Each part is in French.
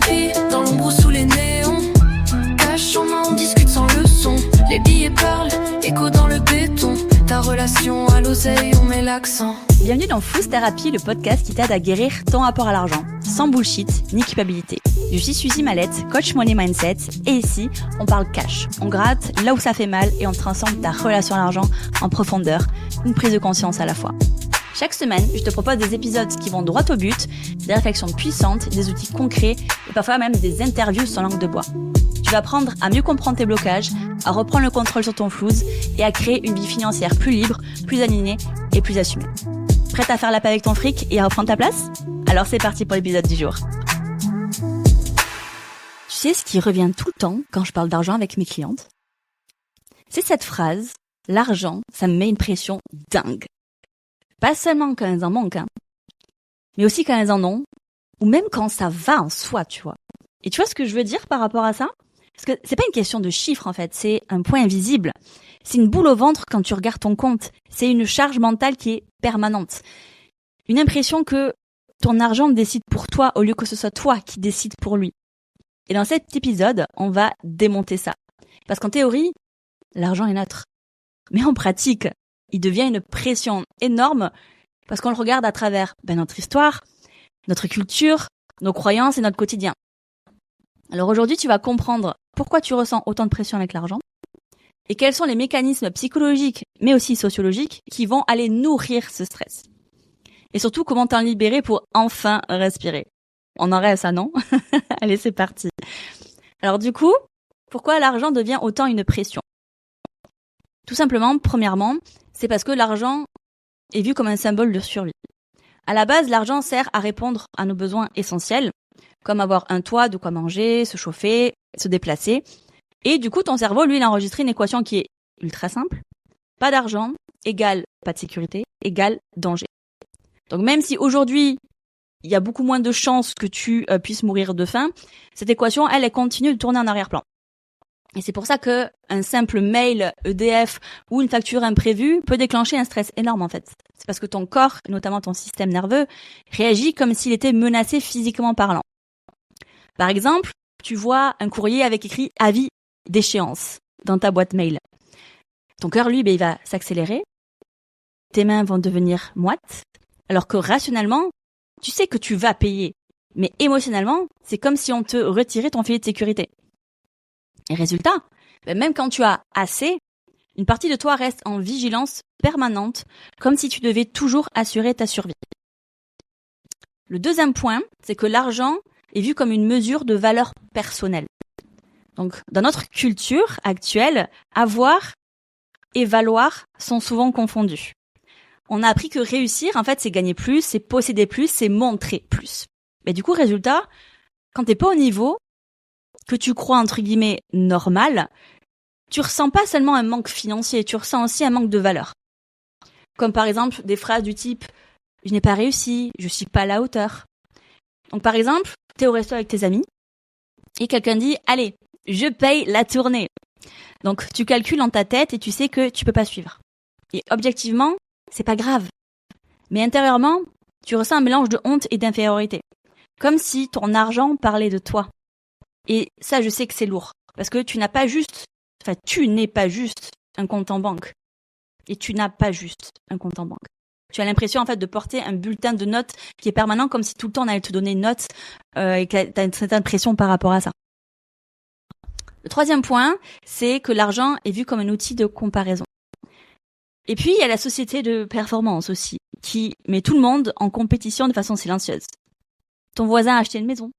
thérapie, dans l'ombre ou sous les néons. Cache en main, on discute sans leçon. Les billets parlent, écho dans le béton. Ta relation à l'oseille, on met l'accent. Bienvenue dans Flouze Thérapie, le podcast qui t'aide à guérir ton rapport à l'argent, sans bullshit ni culpabilité. Je suis Suzy Mallette, coach money mindset, et ici, on parle cash. On gratte là où ça fait mal et on transforme ta relation à l'argent en profondeur, une prise de conscience à la fois. Chaque semaine, je te propose des épisodes qui vont droit au but, des réflexions puissantes, des outils concrets et parfois même des interviews sans langue de bois. Tu vas apprendre à mieux comprendre tes blocages, à reprendre le contrôle sur ton flouze et à créer une vie financière plus libre, plus alignée et plus assumée. Prête à faire la paix avec ton fric et à reprendre ta place ? Alors c'est parti pour l'épisode du jour. Tu sais ce qui revient tout le temps quand je parle d'argent avec mes clientes ? C'est cette phrase, l'argent, ça me met une pression dingue. Pas seulement quand elles en manquent, mais aussi quand elles en ont, ou même quand ça va en soi, tu vois. Et tu vois ce que je veux dire par rapport à ça ? Parce que c'est pas une question de chiffres en fait, c'est un point invisible. C'est une boule au ventre quand tu regardes ton compte. C'est une charge mentale qui est permanente. Une impression que ton argent décide pour toi au lieu que ce soit toi qui décide pour lui. Et dans cet épisode, on va démonter ça. Parce qu'en théorie, l'argent est neutre. Mais en pratique, il devient une pression énorme parce qu'on le regarde à travers notre histoire, notre culture, nos croyances et notre quotidien. Alors aujourd'hui, tu vas comprendre pourquoi tu ressens autant de pression avec l'argent et quels sont les mécanismes psychologiques, mais aussi sociologiques, qui vont aller nourrir ce stress. Et surtout, comment t'en libérer pour enfin respirer. On en reste ça, non ? Allez, c'est parti. Alors du coup, pourquoi l'argent devient autant une pression ? Tout simplement, premièrement, c'est parce que l'argent est vu comme un symbole de survie. À la base, l'argent sert à répondre à nos besoins essentiels, comme avoir un toit, de quoi manger, se chauffer, se déplacer. Et du coup, ton cerveau, lui, il a enregistré une équation qui est ultra simple. Pas d'argent égale pas de sécurité égale danger. Donc même si aujourd'hui, il y a beaucoup moins de chances que tu puisses mourir de faim, cette équation, elle continue de tourner en arrière-plan. Et c'est pour ça que un simple mail EDF ou une facture imprévue peut déclencher un stress énorme en fait. C'est parce que ton corps, notamment ton système nerveux, réagit comme s'il était menacé physiquement parlant. Par exemple, tu vois un courrier avec écrit avis d'échéance dans ta boîte mail. Ton cœur, lui, il va s'accélérer. Tes mains vont devenir moites. Alors que rationnellement, tu sais que tu vas payer. Mais émotionnellement, c'est comme si on te retirait ton filet de sécurité. Et résultat, même quand tu as assez, une partie de toi reste en vigilance permanente, comme si tu devais toujours assurer ta survie. Le deuxième point, c'est que l'argent est vu comme une mesure de valeur personnelle. Donc, dans notre culture actuelle, avoir et valoir sont souvent confondus. On a appris que réussir, en fait, c'est gagner plus, c'est posséder plus, c'est montrer plus. Mais du coup, résultat, quand t'es pas au niveau que tu crois, entre guillemets, normal, tu ressens pas seulement un manque financier, tu ressens aussi un manque de valeur. Comme par exemple, des phrases du type « je n'ai pas réussi, je suis pas à la hauteur ». Donc par exemple, t'es au resto avec tes amis et quelqu'un dit « allez, je paye la tournée ». Donc tu calcules dans ta tête et tu sais que tu peux pas suivre. Et objectivement, c'est pas grave. Mais intérieurement, tu ressens un mélange de honte et d'infériorité. Comme si ton argent parlait de toi. Et ça, je sais que c'est lourd. Parce que tu n'es pas juste un compte en banque. Et tu n'as pas juste un compte en banque. Tu as l'impression, en fait, de porter un bulletin de notes qui est permanent, comme si tout le temps on allait te donner une note, et que tu as une certaine pression par rapport à ça. Le troisième point, c'est que l'argent est vu comme un outil de comparaison. Et puis, il y a la société de performance aussi, qui met tout le monde en compétition de façon silencieuse. Ton voisin a acheté une maison.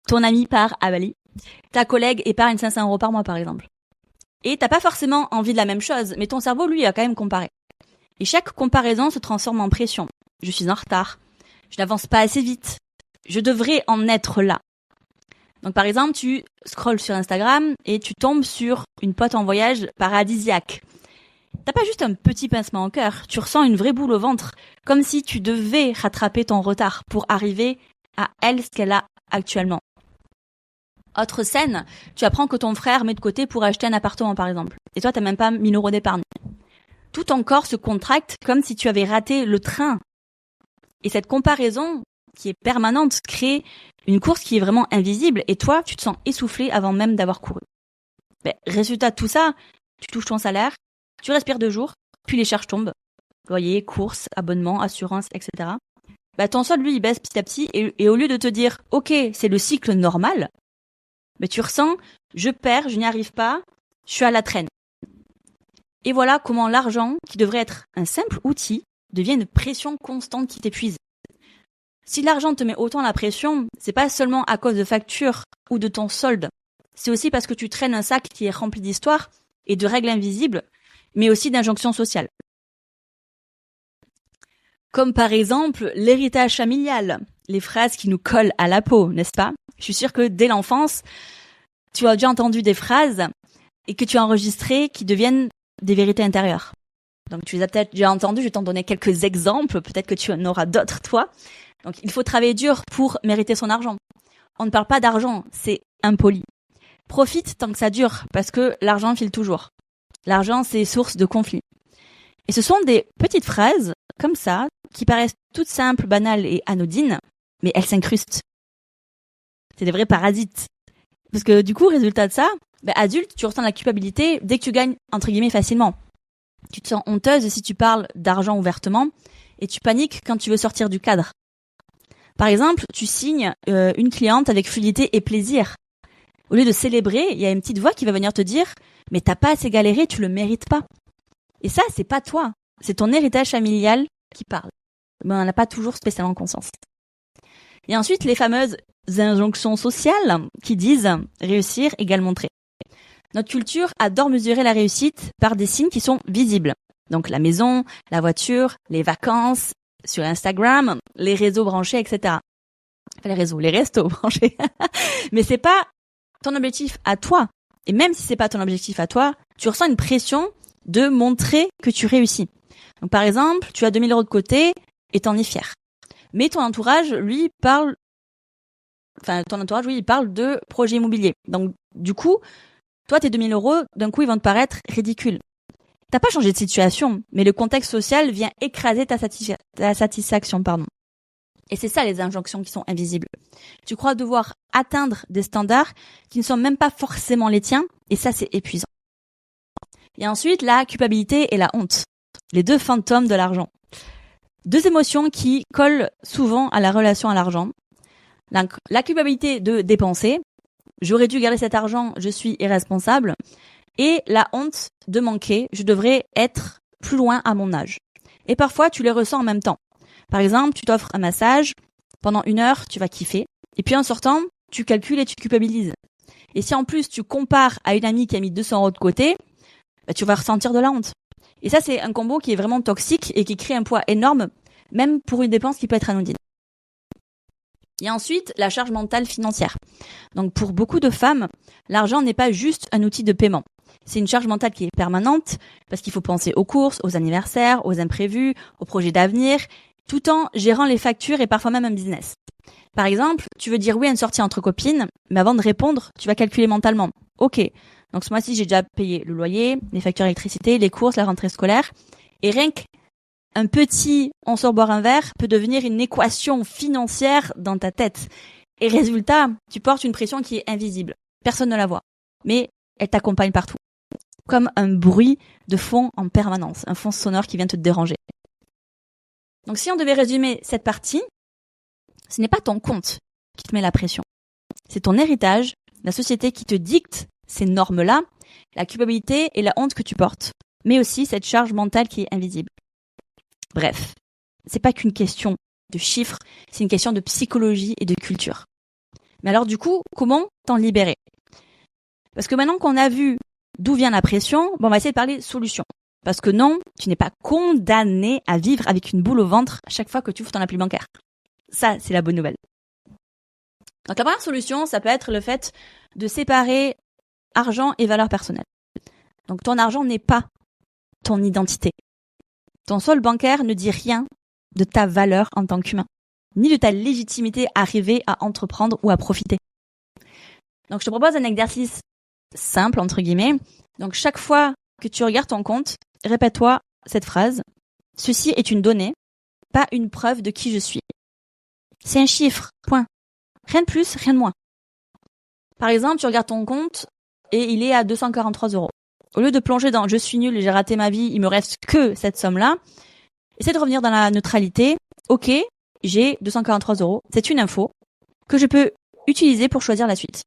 Ton ami part à Bali. Ta collègue épargne 500 € par mois, par exemple. Et t'as pas forcément envie de la même chose, mais ton cerveau, lui, a quand même comparé. Et chaque comparaison se transforme en pression. Je suis en retard. Je n'avance pas assez vite. Je devrais en être là. Donc, par exemple, tu scrolles sur Instagram et tu tombes sur une pote en voyage paradisiaque. T'as pas juste un petit pincement au cœur. Tu ressens une vraie boule au ventre, comme si tu devais rattraper ton retard pour arriver à elle ce qu'elle a actuellement. Autre scène, tu apprends que ton frère met de côté pour acheter un appartement, par exemple. Et toi, t'as même pas 1 000 € d'épargne. Tout ton corps se contracte comme si tu avais raté le train. Et cette comparaison, qui est permanente, crée Une course qui est vraiment invisible et toi, tu te sens essoufflé avant même d'avoir couru. Résultat de tout ça, tu touches ton salaire, tu respires 2 jours, puis les charges tombent. Loyer, courses, abonnement, assurance, etc. Ton solde, lui, il baisse petit à petit et au lieu de te dire « Ok, c'est le cycle normal », tu ressens « Je perds, je n'y arrive pas, je suis à la traîne ». Et voilà comment l'argent, qui devrait être un simple outil, devient une pression constante qui t'épuise. Si l'argent te met autant la pression, c'est pas seulement à cause de factures ou de ton solde. C'est aussi parce que tu traînes un sac qui est rempli d'histoires et de règles invisibles, mais aussi d'injonctions sociales. Comme par exemple l'héritage familial, les phrases qui nous collent à la peau, n'est-ce pas? Je suis sûre que dès l'enfance, tu as déjà entendu des phrases et que tu as enregistrées qui deviennent des vérités intérieures. Donc tu les as peut-être déjà entendues, je vais t'en donner quelques exemples, peut-être que tu en auras d'autres toi. Donc il faut travailler dur pour mériter son argent. On ne parle pas d'argent, c'est impoli. Profite tant que ça dure, parce que l'argent file toujours. L'argent, c'est source de conflits. Et ce sont des petites phrases, comme ça, qui paraissent toutes simples, banales et anodines, mais elles s'incrustent. C'est des vrais parasites. Parce que du coup, résultat de ça, adulte, tu ressens la culpabilité dès que tu gagnes, entre guillemets, facilement. Tu te sens honteuse si tu parles d'argent ouvertement, et tu paniques quand tu veux sortir du cadre. Par exemple, tu signes une cliente avec fluidité et plaisir. Au lieu de célébrer, il y a une petite voix qui va venir te dire « Mais t'as pas assez galéré, tu le mérites pas ». Et ça, c'est pas toi. C'est ton héritage familial qui parle. Mais on n'en a pas toujours spécialement conscience. Et ensuite, les fameuses injonctions sociales qui disent « Réussir égale montrer ». Notre culture adore mesurer la réussite par des signes qui sont visibles. Donc la maison, la voiture, les vacances, sur Instagram, les réseaux branchés, etc. Enfin, les restos branchés. Mais c'est pas ton objectif à toi. Et même si c'est pas ton objectif à toi, tu ressens une pression de montrer que tu réussis. Donc par exemple, tu as 2 000 € de côté et t'en es fier. Mais ton entourage, lui, parle de projet immobilier. Donc du coup, toi, tes 2 000 €, d'un coup, ils vont te paraître ridicules. T'as pas changé de situation, mais le contexte social vient écraser ta satisfaction, Et c'est ça les injonctions qui sont invisibles. Tu crois devoir atteindre des standards qui ne sont même pas forcément les tiens, et ça c'est épuisant. Et ensuite, la culpabilité et la honte. Les 2 fantômes de l'argent. 2 émotions qui collent souvent à la relation à l'argent. La culpabilité de dépenser. J'aurais dû garder cet argent, je suis irresponsable. Et la honte de manquer, je devrais être plus loin à mon âge. Et parfois, tu les ressens en même temps. Par exemple, tu t'offres un massage, pendant 1 heure, tu vas kiffer. Et puis en sortant, tu calcules et tu culpabilises. Et si en plus, tu compares à une amie qui a mis 200 € de côté, tu vas ressentir de la honte. Et ça, c'est un combo qui est vraiment toxique et qui crée un poids énorme, même pour une dépense qui peut être anodine. Et ensuite, la charge mentale financière. Donc pour beaucoup de femmes, l'argent n'est pas juste un outil de paiement. C'est une charge mentale qui est permanente parce qu'il faut penser aux courses, aux anniversaires, aux imprévus, aux projets d'avenir, tout en gérant les factures et parfois même un business. Par exemple, tu veux dire oui à une sortie entre copines, mais avant de répondre, tu vas calculer mentalement. Ok, donc ce mois-ci, j'ai déjà payé le loyer, les factures d'électricité, les courses, la rentrée scolaire. Et rien qu'un petit « on sort boire un verre » peut devenir une équation financière dans ta tête. Et résultat, tu portes une pression qui est invisible. Personne ne la voit, mais elle t'accompagne partout. Comme un bruit de fond en permanence, un fond sonore qui vient te déranger. Donc si on devait résumer cette partie, ce n'est pas ton compte qui te met la pression. C'est ton héritage, la société qui te dicte ces normes-là, la culpabilité et la honte que tu portes, mais aussi cette charge mentale qui est invisible. Bref, c'est pas qu'une question de chiffres, c'est une question de psychologie et de culture. Mais alors du coup, comment t'en libérer? Parce que maintenant qu'on a vu d'où vient la pression, on va essayer de parler solution. Parce que non, tu n'es pas condamné à vivre avec une boule au ventre à chaque fois que tu ouvres ton appli bancaire. Ça, c'est la bonne nouvelle. Donc la première solution, ça peut être le fait de séparer argent et valeur personnelle. Donc ton argent n'est pas ton identité. Ton solde bancaire ne dit rien de ta valeur en tant qu'humain, ni de ta légitimité à arriver à entreprendre ou à profiter. Donc je te propose un exercice simple, entre guillemets. Donc chaque fois que tu regardes ton compte, répète-toi cette phrase. Ceci est une donnée, pas une preuve de qui je suis. C'est un chiffre, point. Rien de plus, rien de moins. Par exemple, tu regardes ton compte et il est à 243 €. Au lieu de plonger dans « je suis nul, j'ai raté ma vie, il me reste que cette somme-là », essaie de revenir dans la neutralité. Ok, j'ai 243 €. C'est une info que je peux utiliser pour choisir la suite.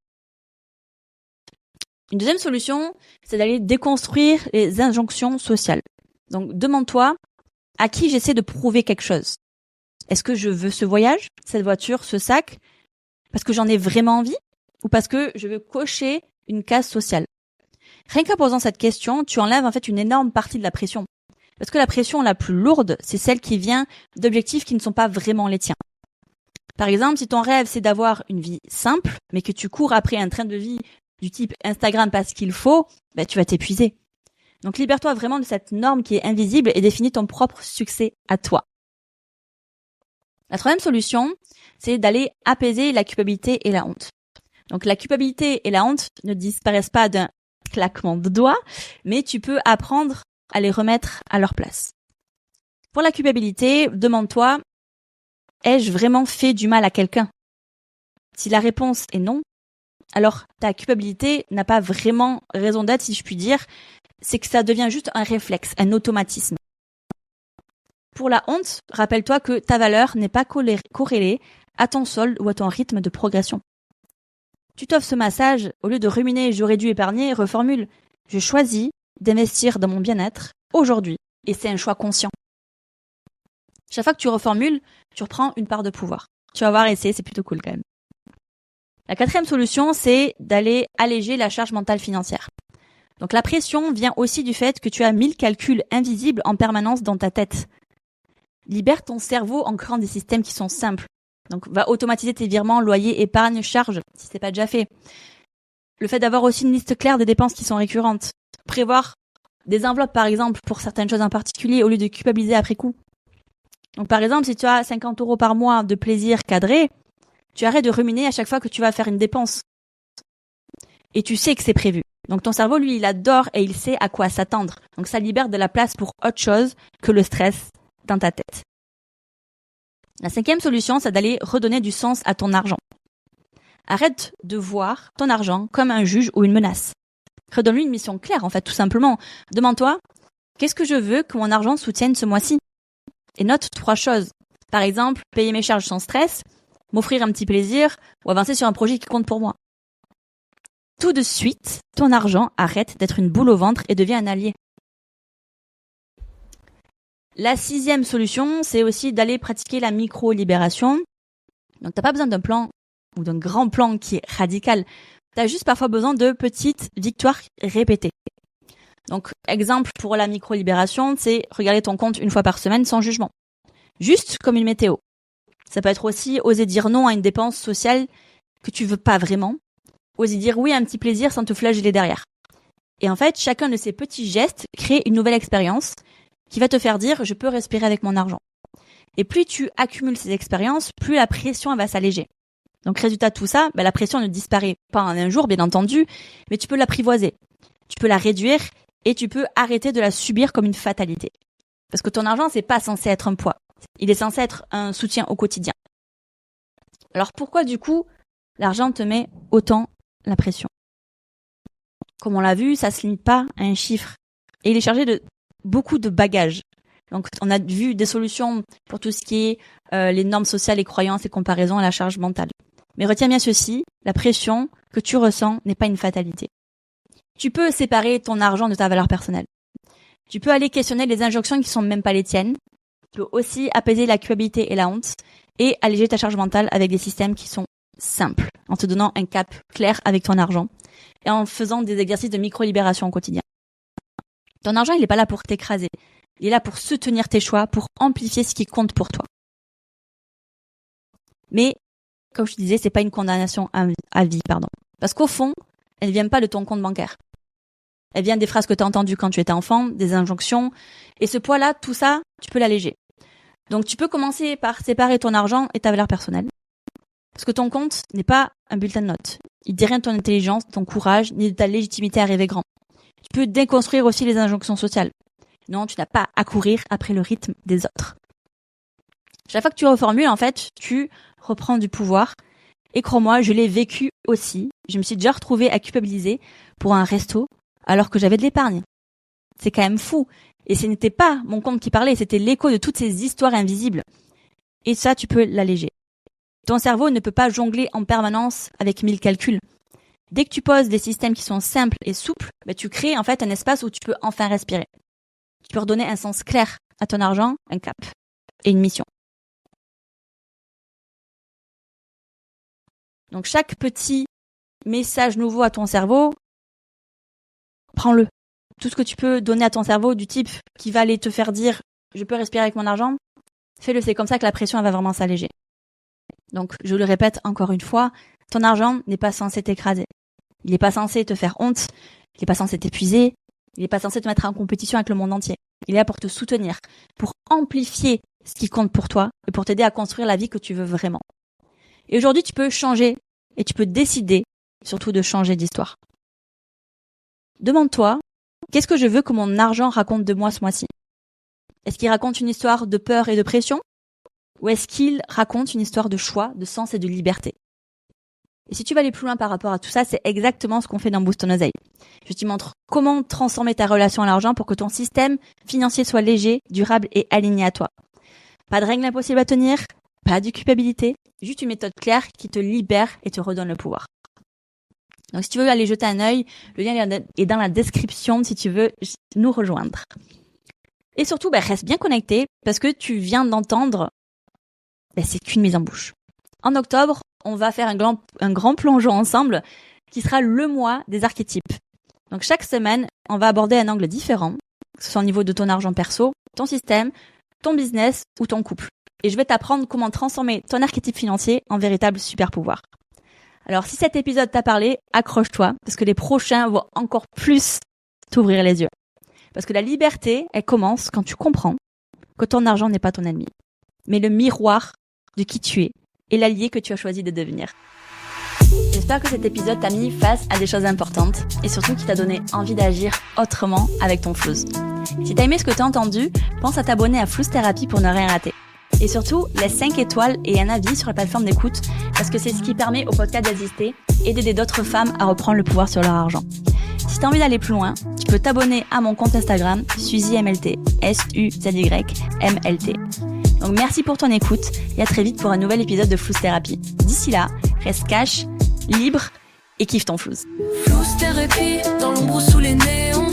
Une deuxième solution, c'est d'aller déconstruire les injonctions sociales. Donc, demande-toi à qui j'essaie de prouver quelque chose. Est-ce que je veux ce voyage, cette voiture, ce sac, parce que j'en ai vraiment envie ou parce que je veux cocher une case sociale? Rien qu'en posant cette question, tu enlèves en fait une énorme partie de la pression. Parce que la pression la plus lourde, c'est celle qui vient d'objectifs qui ne sont pas vraiment les tiens. Par exemple, si ton rêve c'est d'avoir une vie simple, mais que tu cours après un train de vie du type Instagram parce qu'il faut, tu vas t'épuiser. Donc libère-toi vraiment de cette norme qui est invisible et définis ton propre succès à toi. La troisième solution, c'est d'aller apaiser la culpabilité et la honte. Donc la culpabilité et la honte ne disparaissent pas d'un claquement de doigts, mais tu peux apprendre à les remettre à leur place. Pour la culpabilité, demande-toi, ai-je vraiment fait du mal à quelqu'un? Si la réponse est non, alors ta culpabilité n'a pas vraiment raison d'être, si je puis dire, c'est que ça devient juste un réflexe, un automatisme. Pour la honte, rappelle-toi que ta valeur n'est pas corrélée à ton solde ou à ton rythme de progression. Tu t'offres ce massage, au lieu de ruminer « j'aurais dû épargner », reformule « je choisis d'investir dans mon bien-être aujourd'hui » et c'est un choix conscient. Chaque fois que tu reformules, tu reprends une part de pouvoir. Tu vas voir, c'est plutôt cool quand même. La quatrième solution, c'est d'aller alléger la charge mentale financière. Donc la pression vient aussi du fait que tu as 1000 calculs invisibles en permanence dans ta tête. Libère ton cerveau en créant des systèmes qui sont simples. Donc va automatiser tes virements, loyer, épargne, charges, si c'est pas déjà fait. Le fait d'avoir aussi une liste claire des dépenses qui sont récurrentes. Prévoir des enveloppes par exemple pour certaines choses en particulier au lieu de culpabiliser après coup. Donc par exemple, si tu as 50 € par mois de plaisir cadré, tu arrêtes de ruminer à chaque fois que tu vas faire une dépense. Et tu sais que c'est prévu. Donc ton cerveau, lui, il adore et il sait à quoi s'attendre. Donc ça libère de la place pour autre chose que le stress dans ta tête. La cinquième solution, c'est d'aller redonner du sens à ton argent. Arrête de voir ton argent comme un juge ou une menace. Redonne-lui une mission claire, en fait, tout simplement. Demande-toi, qu'est-ce que je veux que mon argent soutienne ce mois-ci? Et note 3 choses. Par exemple, payer mes charges sans stress, m'offrir un petit plaisir ou avancer sur un projet qui compte pour moi. Tout de suite, ton argent arrête d'être une boule au ventre et devient un allié. La 6e solution, c'est aussi d'aller pratiquer la micro-libération. Donc, t'as pas besoin d'un plan ou d'un grand plan qui est radical. T'as juste parfois besoin de petites victoires répétées. Donc, exemple pour la micro-libération, c'est regarder ton compte une fois par semaine sans jugement. Juste comme une météo. Ça peut être aussi oser dire non à une dépense sociale que tu veux pas vraiment. Oser dire oui à un petit plaisir sans te flageller derrière. Et en fait, chacun de ces petits gestes crée une nouvelle expérience qui va te faire dire « je peux respirer avec mon argent ». Et plus tu accumules ces expériences, plus la pression elle va s'alléger. Donc résultat de tout ça, la pression ne disparaît pas en un jour, bien entendu, mais tu peux l'apprivoiser. Tu peux la réduire et tu peux arrêter de la subir comme une fatalité. Parce que ton argent, c'est pas censé être un poids. Il est censé être un soutien au quotidien. Alors pourquoi du coup, l'argent te met autant la pression? Comme on l'a vu, ça se limite pas à un chiffre. Et il est chargé de beaucoup de bagages. Donc on a vu des solutions pour tout ce qui est les normes sociales, les croyances et comparaisons à la charge mentale. Mais retiens bien ceci, la pression que tu ressens n'est pas une fatalité. Tu peux séparer ton argent de ta valeur personnelle. Tu peux aller questionner les injonctions qui sont même pas les tiennes. Tu peux aussi apaiser la culpabilité et la honte et alléger ta charge mentale avec des systèmes qui sont simples, en te donnant un cap clair avec ton argent et en faisant des exercices de micro-libération au quotidien. Ton argent, il n'est pas là pour t'écraser. Il est là pour soutenir tes choix, pour amplifier ce qui compte pour toi. Mais, comme je te disais, c'est pas une condamnation à vie, pardon. Parce qu'au fond, elle vient pas de ton compte bancaire. Elle vient des phrases que tu as entendues quand tu étais enfant, des injonctions. Et ce poids-là, tout ça, tu peux l'alléger. Donc, tu peux commencer par séparer ton argent et ta valeur personnelle. Parce que ton compte n'est pas un bulletin de notes. Il dit rien de ton intelligence, de ton courage, ni de ta légitimité à rêver grand. Tu peux déconstruire aussi les injonctions sociales. Non, tu n'as pas à courir après le rythme des autres. Chaque fois que tu reformules, en fait, tu reprends du pouvoir Et crois-moi, je l'ai vécu aussi. Je me suis déjà retrouvée à culpabiliser pour un resto alors que j'avais de l'épargne. C'est quand même fou. Et ce n'était pas mon compte qui parlait, c'était l'écho de toutes ces histoires invisibles. Et ça, tu peux l'alléger. Ton cerveau ne peut pas jongler en permanence avec 1000 calculs. Dès que tu poses des systèmes qui sont simples et souples, tu crées en fait un espace où tu peux enfin respirer. Tu peux redonner un sens clair à ton argent, un cap et une mission. Donc chaque petit message nouveau à ton cerveau, prends-le. Tout ce que tu peux donner à ton cerveau du type qui va aller te faire dire « je peux respirer avec mon argent », fais-le, c'est comme ça que la pression elle va vraiment s'alléger. Donc je le répète encore une fois, ton argent n'est pas censé t'écraser. Il n'est pas censé te faire honte, il n'est pas censé t'épuiser, il n'est pas censé te mettre en compétition avec le monde entier. Il est là pour te soutenir, pour amplifier ce qui compte pour toi et pour t'aider à construire la vie que tu veux vraiment. Et aujourd'hui, tu peux changer et tu peux décider surtout de changer d'histoire. Demande-toi, qu'est-ce que je veux que mon argent raconte de moi ce mois-ci ? Est-ce qu'il raconte une histoire de peur et de pression ? Ou est-ce qu'il raconte une histoire de choix, de sens et de liberté ? Et si tu vas aller plus loin par rapport à tout ça, c'est exactement ce qu'on fait dans Boost ton oseille. Je te montre comment transformer ta relation à l'argent pour que ton système financier soit léger, durable et aligné à toi. Pas de règles impossibles à tenir, pas de culpabilité, juste une méthode claire qui te libère et te redonne le pouvoir. Donc si tu veux aller jeter un œil, le lien est dans la description si tu veux nous rejoindre. Et surtout, reste bien connecté parce que tu viens d'entendre, c'est qu'une mise en bouche. En octobre, on va faire un grand plongeon ensemble qui sera le mois des archétypes. Donc chaque semaine, on va aborder un angle différent, que ce soit au niveau de ton argent perso, ton système, ton business ou ton couple. Et je vais t'apprendre comment transformer ton archétype financier en véritable super pouvoir. Alors si cet épisode t'a parlé, accroche-toi parce que les prochains vont encore plus t'ouvrir les yeux. Parce que la liberté, elle commence quand tu comprends que ton argent n'est pas ton ennemi, mais le miroir de qui tu es et l'allié que tu as choisi de devenir. J'espère que cet épisode t'a mis face à des choses importantes et surtout qu'il t'a donné envie d'agir autrement avec ton Flows. Si t'as aimé ce que t'as entendu, pense à t'abonner à Flows Thérapie pour ne rien rater. Et surtout, laisse 5 étoiles et un avis sur la plateforme d'écoute parce que c'est ce qui permet au podcast d'exister et d'aider d'autres femmes à reprendre le pouvoir sur leur argent. Si t'as envie d'aller plus loin, tu peux t'abonner à mon compte Instagram SuzyMLT, SUZYMLT. Donc merci pour ton écoute et à très vite pour un nouvel épisode de Flows Thérapie. D'ici là, reste cash, libre et kiffe ton Flows. Flows Thérapie, dans l'ombre sous les néons.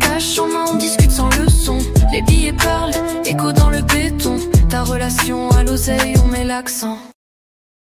Cache en main, on discute sans leçon. Les billets parlent, écho dans le béton. Ta relation à l'oseille, on met l'accent.